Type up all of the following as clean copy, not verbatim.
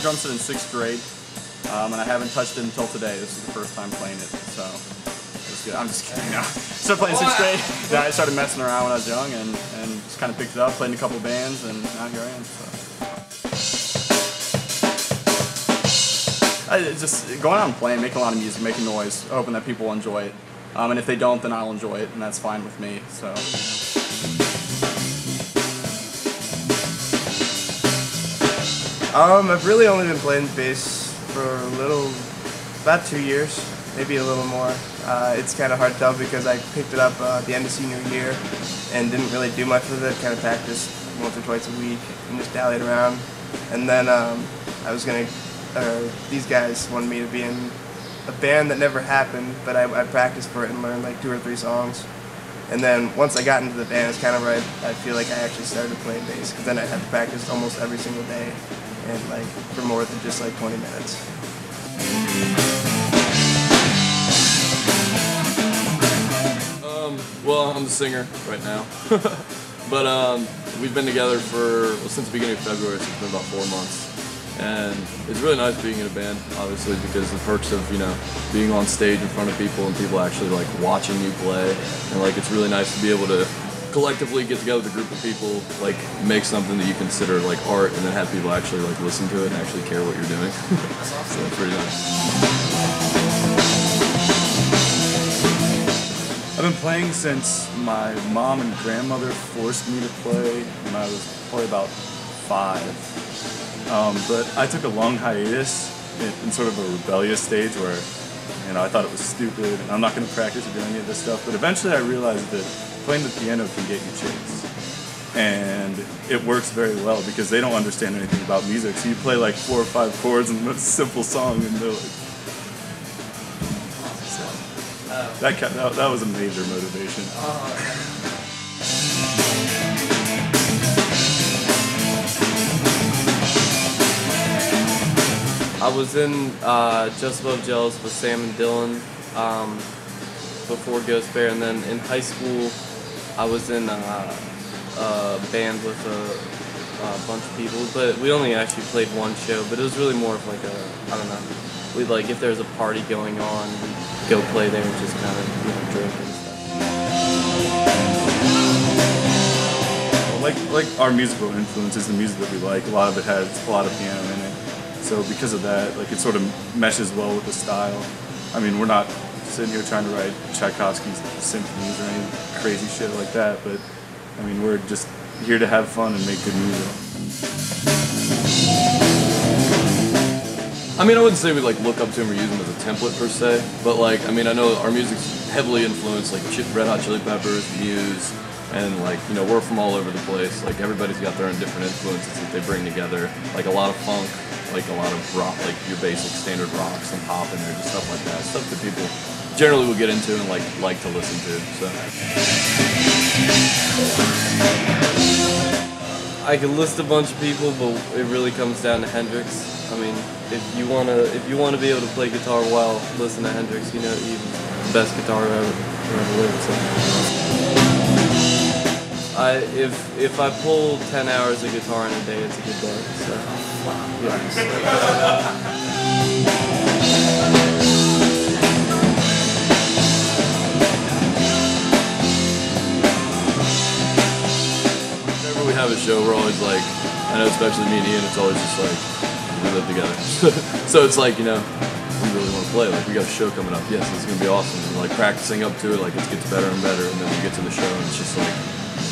a drum set in 6th grade, and I haven't touched it until today. This is the first time playing it, so it's good. I'm just kidding. No. Started playing in 6th grade. Yeah, I started messing around when I was young, and just kind of picked it up, played in a couple bands, and now here I am. So. Just going out and playing, making a lot of music, making noise, hoping that people will enjoy it. And if they don't, then I'll enjoy it, and that's fine with me. So. I've really only been playing bass for about 2 years, maybe a little more. It's kind of hard to tell because I picked it up at the end of senior year and didn't really do much with it, kind of practiced once or twice a week and just dallied around. And then these guys wanted me to be in a band that never happened, but I practiced for it and learned like 2 or 3 songs. And then once I got into the band, it's kind of where I feel like I actually started playing bass, because then I had to practice almost every single day, and like for more than just like 20 minutes. Well, I'm the singer right now, but we've been together since the beginning of February, so it's been about 4 months. And it's really nice being in a band, obviously, because the perks of, being on stage in front of people and people actually like watching you play. And like, it's really nice to be able to collectively get together with a group of people, like make something that you consider like art, and then have people actually like listen to it and actually care what you're doing. That's awesome. So it's pretty nice. I've been playing since my mom and grandmother forced me to play when I was probably about 5. But I took a long hiatus in sort of a rebellious stage where, I thought it was stupid and I'm not going to practice or do any of this stuff. But eventually I realized that playing the piano can get you chicks. And it works very well because they don't understand anything about music. So you play like 4 or 5 chords in a simple song and they're like... So that was a major motivation. I was in Just Above Jealous with Sam and Dylan before Ghost Bear, and then in high school I was in a band with a bunch of people, but we only actually played 1 show, but it was really more of like I don't know, we'd like, if there was a party going on, we'd go play there and just kind of drink and stuff. Like our musical influences, the music that we like, a lot of it has a lot of piano in it. So because of that, like, it sort of meshes well with the style. I mean, we're not sitting here trying to write Tchaikovsky's symphonies or any crazy shit like that, but I mean, we're just here to have fun and make good music. I mean, I wouldn't say we like look up to him or use him as a template per se, but like, I mean, I know our music's heavily influenced like Red Hot Chili Peppers, Muse, and like, we're from all over the place. Like, everybody's got their own different influences that they bring together. Like a lot of funk, like a lot of rock, like your basic standard rock, some pop in there, just stuff like that. Stuff that people generally will get into and like to listen to. So I could list a bunch of people, but it really comes down to Hendrix. I mean, if you wanna be able to play guitar well, listen to Hendrix. He's the best guitar ever lived. So. If I pull 10 hours of guitar in a day, it's a good day. So, yeah. Whenever we have a show, we're always like, I know especially me and Ian, it's always just like, we live together. So it's like, we really want to play. Like, we got a show coming up. Yes, it's going to be awesome. And like practicing up to it, like it gets better and better. And then we get to the show and it's just like,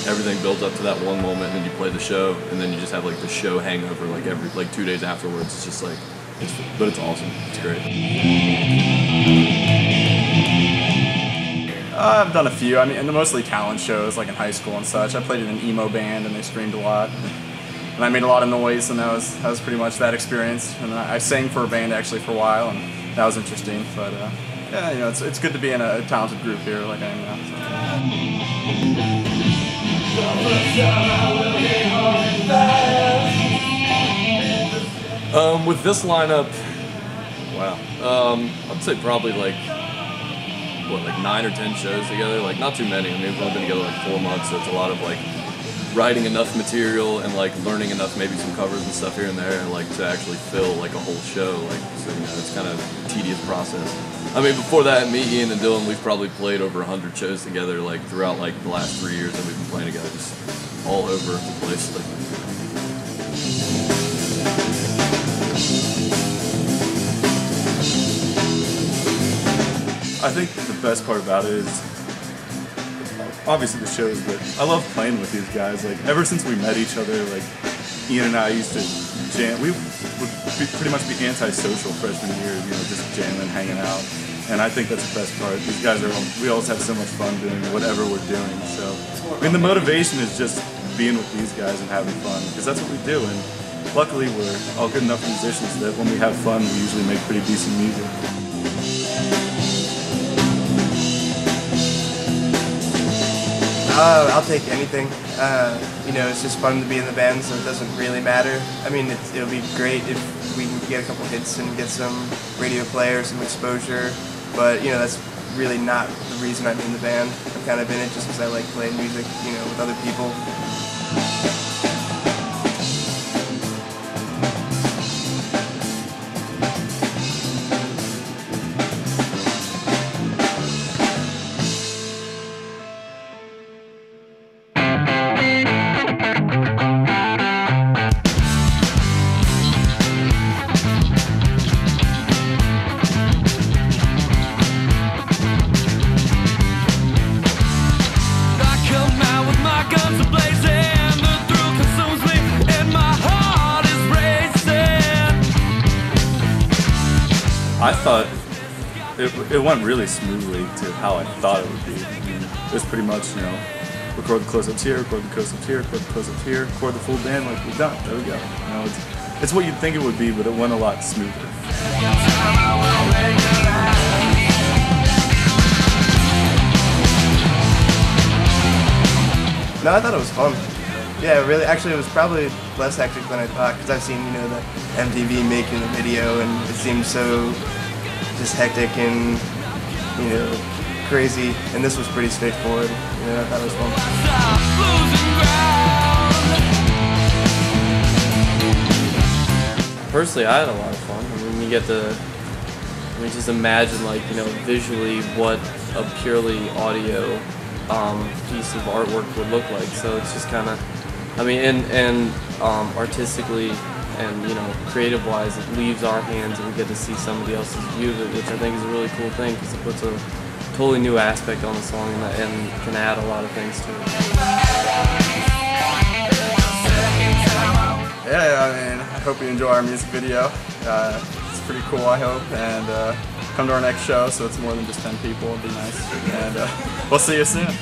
everything builds up to that one moment, and then you play the show, and then you just have like the show hangover like 2 days afterwards. It's just like, but it's awesome. It's great. I've done a few. I mean, and mostly talent shows, like in high school and such. I played in an emo band, and they screamed a lot, and I made a lot of noise, and that was pretty much that experience. And I sang for a band actually for a while, and that was interesting. But yeah, it's good to be in a talented group here, like I am now. So. With this lineup, wow, I'd say probably like 9 or 10 shows together. Like, not too many. I mean, we've only been together like 4 months, so it's a lot of like writing enough material and like learning enough, maybe some covers and stuff here and there, and like to actually fill like a whole show. Like, so you know, it's kind of a tedious process. I mean, before that, me, Ian, and Dylan, we've probably played over 100 shows together, like throughout like the last 3 years that we've been playing together, just all over the place. Like, I think the best part about it is obviously the shows, but I love playing with these guys. Like, ever since we met each other, like Ian and I used to jam. We would pretty much be antisocial freshman year, you know, just jamming, hanging out. And I think that's the best part. These guys we always have so much fun doing whatever we're doing. So, I mean, the motivation is just being with these guys and having fun, because that's what we do. And luckily, we're all good enough musicians that when we have fun, we usually make pretty decent music. I'll take anything. You know, it's just fun to be in the band, so it doesn't really matter. I mean, it'll be great if we can get a couple hits and get some radio play or some exposure, but you know, that's really not the reason I'm in the band. I'm kind of in it just because I like playing music, you know, with other people. I thought it went really smoothly to how I thought it would be. I mean, it was pretty much, you know, record the close-ups here, record the close-ups here, record the close-ups here, record the full band, like, we're done. There we go. You know, it's what you'd think it would be, but it went a lot smoother. No, I thought it was fun. Yeah, really. Actually, it was probably less hectic than I thought, because I've seen, you know, the MTV making the video, and it seemed so just hectic and, you know, crazy. And this was pretty straightforward. You know, I thought it was fun. Personally, I had a lot of fun. I mean, you get to, just imagine, like, you know, visually what a purely audio piece of artwork would look like. So it's just kind of, I mean, and artistically and, you know, creative-wise, it leaves our hands and we get to see somebody else's view of it, which I think is a really cool thing, because it puts a totally new aspect on the song and can add a lot of things to it. Yeah, I mean, I hope you enjoy our music video. It's pretty cool, I hope, and come to our next show so it's more than just 10 people. It'd be nice, and we'll see you soon.